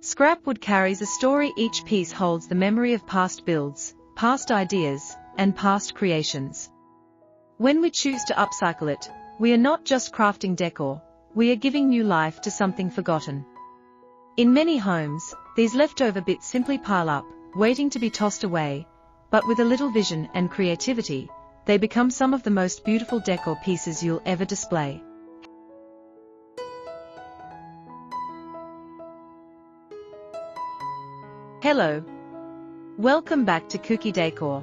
Scrap wood carries a story. Each piece holds the memory of past builds, past ideas, and past creations. When we choose to upcycle it, we are not just crafting decor, we are giving new life to something forgotten. In many homes, these leftover bits simply pile up, waiting to be tossed away, but with a little vision and creativity, they become some of the most beautiful decor pieces you'll ever display. Hello. Welcome back to Kuki Decor.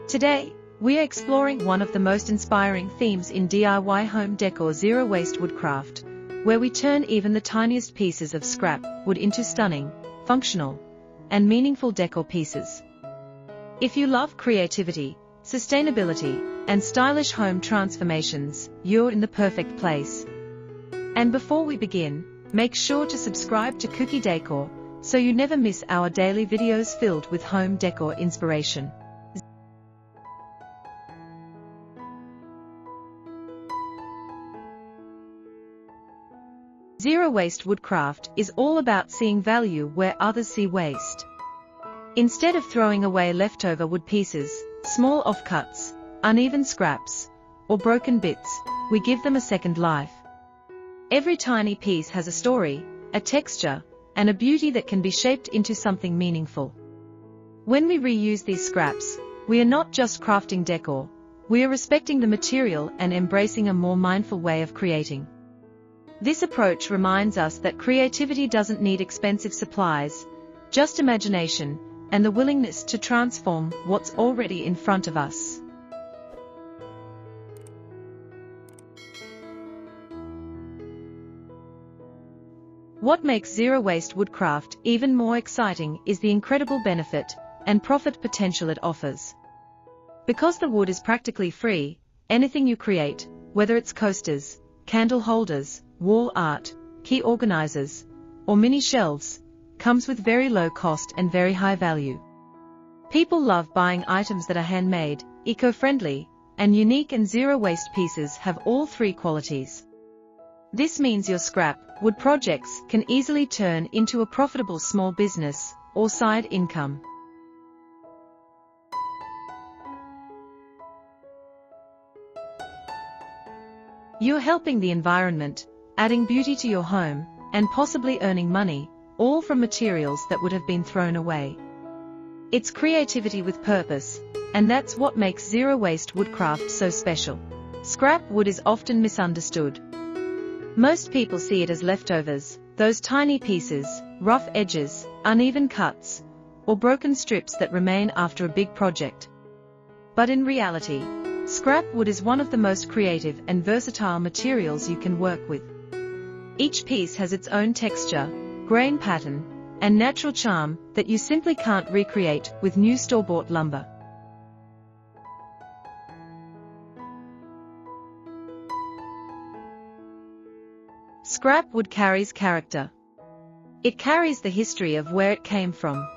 Today, we are exploring one of the most inspiring themes in DIY home decor: zero-waste woodcraft, where we turn even the tiniest pieces of scrap wood into stunning, functional, and meaningful decor pieces. If you love creativity, sustainability, and stylish home transformations, you're in the perfect place. And before we begin, make sure to subscribe to Kuki Decor, so you never miss our daily videos filled with home decor inspiration. Zero-waste woodcraft is all about seeing value where others see waste. Instead of throwing away leftover wood pieces, small offcuts, uneven scraps, or broken bits, we give them a second life. Every tiny piece has a story, a texture, and a beauty that can be shaped into something meaningful. When we reuse these scraps, we are not just crafting decor, we are respecting the material and embracing a more mindful way of creating. This approach reminds us that creativity doesn't need expensive supplies, just imagination, and the willingness to transform what's already in front of us. What makes zero-waste woodcraft even more exciting is the incredible benefit and profit potential it offers. Because the wood is practically free, anything you create, whether it's coasters, candle holders, wall art, key organizers, or mini shelves, comes with very low cost and very high value. People love buying items that are handmade, eco-friendly, and unique, and zero-waste pieces have all three qualities. This means your scrap wood projects can easily turn into a profitable small business or side income. You're helping the environment, adding beauty to your home, and possibly earning money, all from materials that would have been thrown away. It's creativity with purpose, and that's what makes zero-waste woodcraft so special. Scrap wood is often misunderstood. Most people see it as leftovers, those tiny pieces, rough edges, uneven cuts, or broken strips that remain after a big project. But in reality, scrap wood is one of the most creative and versatile materials you can work with. Each piece has its own texture, grain pattern, and natural charm that you simply can't recreate with new store-bought lumber. Scrap wood carries character. It carries the history of where it came from.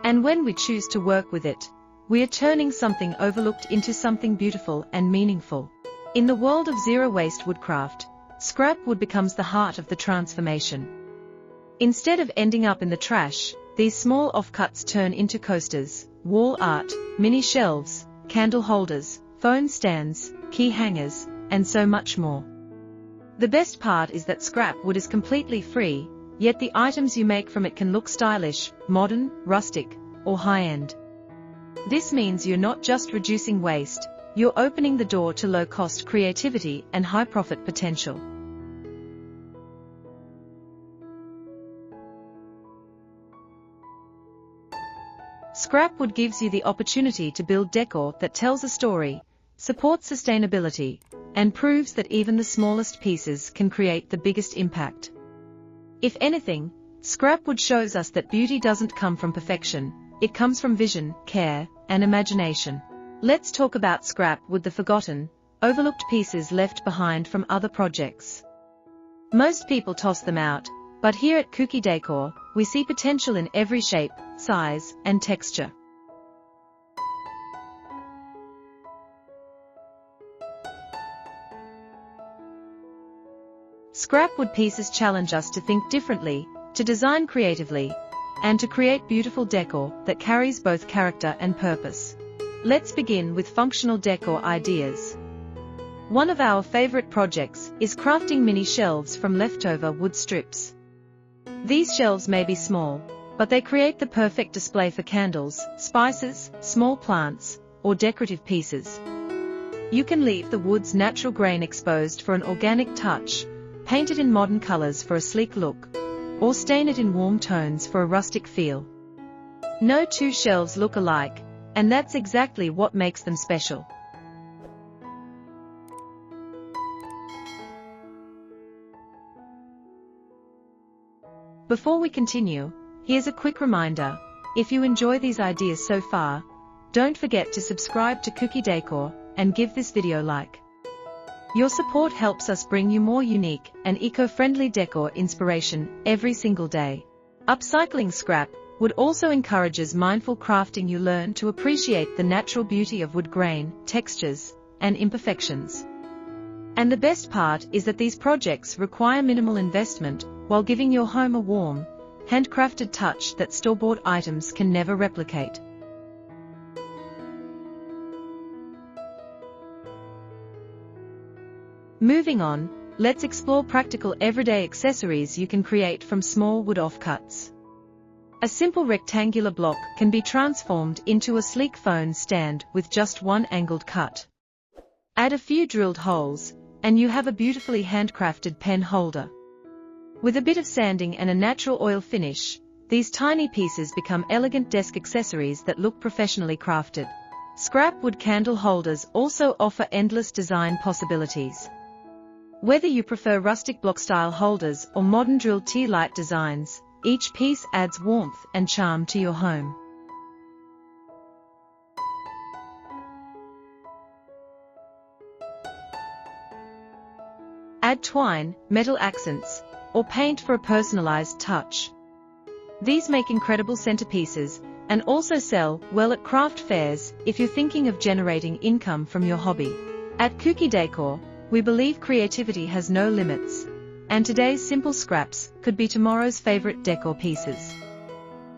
And when we choose to work with it, we are turning something overlooked into something beautiful and meaningful. In the world of zero-waste woodcraft, scrap wood becomes the heart of the transformation. Instead of ending up in the trash, these small offcuts turn into coasters, wall art, mini shelves, candle holders, phone stands, key hangers, and so much more. The best part is that scrap wood is completely free, yet the items you make from it can look stylish, modern, rustic, or high-end. This means you're not just reducing waste, you're opening the door to low-cost creativity and high-profit potential. Scrap wood gives you the opportunity to build decor that tells a story, supports sustainability, and proves that even the smallest pieces can create the biggest impact. If anything, scrap wood shows us that beauty doesn't come from perfection, it comes from vision, care, and imagination. Let's talk about scrap wood, the forgotten, overlooked pieces left behind from other projects. Most people toss them out, but here at Kuki Decor, we see potential in every shape, size, and texture. Scrap wood pieces challenge us to think differently, to design creatively, and to create beautiful decor that carries both character and purpose. Let's begin with functional decor ideas. One of our favorite projects is crafting mini shelves from leftover wood strips. These shelves may be small, but they create the perfect display for candles, spices, small plants, or decorative pieces. You can leave the wood's natural grain exposed for an organic touch, paint it in modern colors for a sleek look, or stain it in warm tones for a rustic feel. No two shelves look alike, and that's exactly what makes them special. Before we continue, here's a quick reminder: if you enjoy these ideas so far, don't forget to subscribe to Kuki Decor and give this video a like. Your support helps us bring you more unique and eco-friendly decor inspiration every single day. Upcycling scrap wood also encourages mindful crafting. You learn to appreciate the natural beauty of wood grain, textures, and imperfections. And the best part is that these projects require minimal investment while giving your home a warm, handcrafted touch that store-bought items can never replicate. Moving on, let's explore practical everyday accessories you can create from small wood offcuts. A simple rectangular block can be transformed into a sleek phone stand with just one angled cut. Add a few drilled holes, and you have a beautifully handcrafted pen holder. With a bit of sanding and a natural oil finish, these tiny pieces become elegant desk accessories that look professionally crafted. Scrap wood candle holders also offer endless design possibilities. Whether you prefer rustic block-style holders or modern drilled tea light designs, each piece adds warmth and charm to your home. Add twine, metal accents, or paint for a personalized touch. These make incredible centerpieces and also sell well at craft fairs if you're thinking of generating income from your hobby. At Kuki Decor, we believe creativity has no limits, and today's simple scraps could be tomorrow's favorite decor pieces.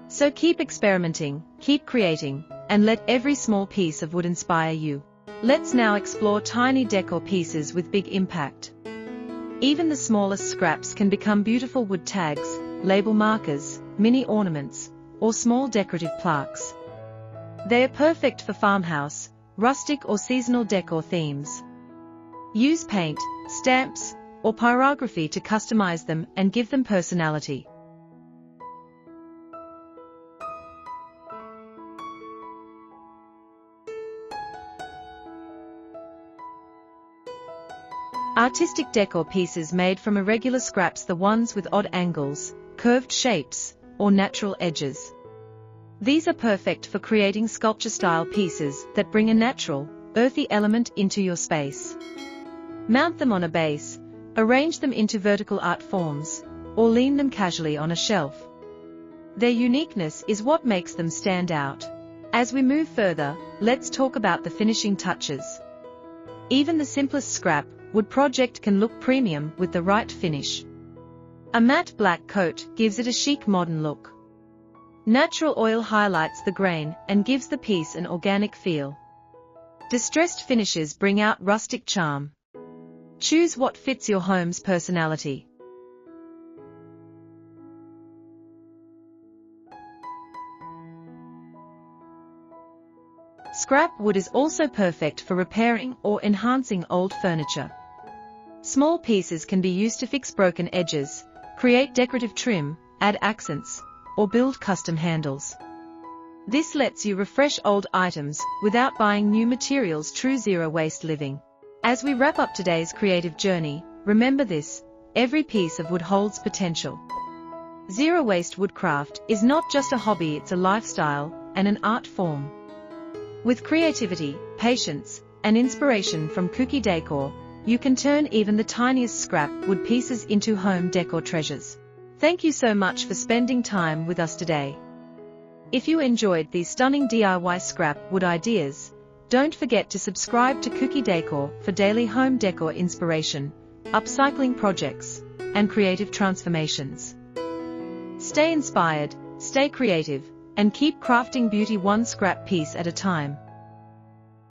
So keep experimenting, keep creating, and let every small piece of wood inspire you. Let's now explore tiny decor pieces with big impact. Even the smallest scraps can become beautiful wood tags, label markers, mini ornaments, or small decorative plaques. They are perfect for farmhouse, rustic or seasonal decor themes. Use paint, stamps, or pyrography to customize them and give them personality. Artistic decor pieces made from irregular scraps, the ones with odd angles, curved shapes, or natural edges. These are perfect for creating sculpture-style pieces that bring a natural, earthy element into your space. Mount them on a base, arrange them into vertical art forms, or lean them casually on a shelf. Their uniqueness is what makes them stand out. As we move further, let's talk about the finishing touches. Even the simplest scrap wood project can look premium with the right finish. A matte black coat gives it a chic modern look. Natural oil highlights the grain and gives the piece an organic feel. Distressed finishes bring out rustic charm. Choose what fits your home's personality. Scrap wood is also perfect for repairing or enhancing old furniture. Small pieces can be used to fix broken edges, create decorative trim, add accents, or build custom handles. This lets you refresh old items without buying new materials. True zero-waste living. As we wrap up today's creative journey, remember this: every piece of wood holds potential. Zero-waste woodcraft is not just a hobby, it's a lifestyle and an art form. With creativity, patience, and inspiration from Kuki Decor, you can turn even the tiniest scrap wood pieces into home decor treasures. Thank you so much for spending time with us today. If you enjoyed these stunning DIY scrap wood ideas, don't forget to subscribe to Kuki Decor for daily home decor inspiration, upcycling projects, and creative transformations. Stay inspired, stay creative, and keep crafting beauty one scrap piece at a time.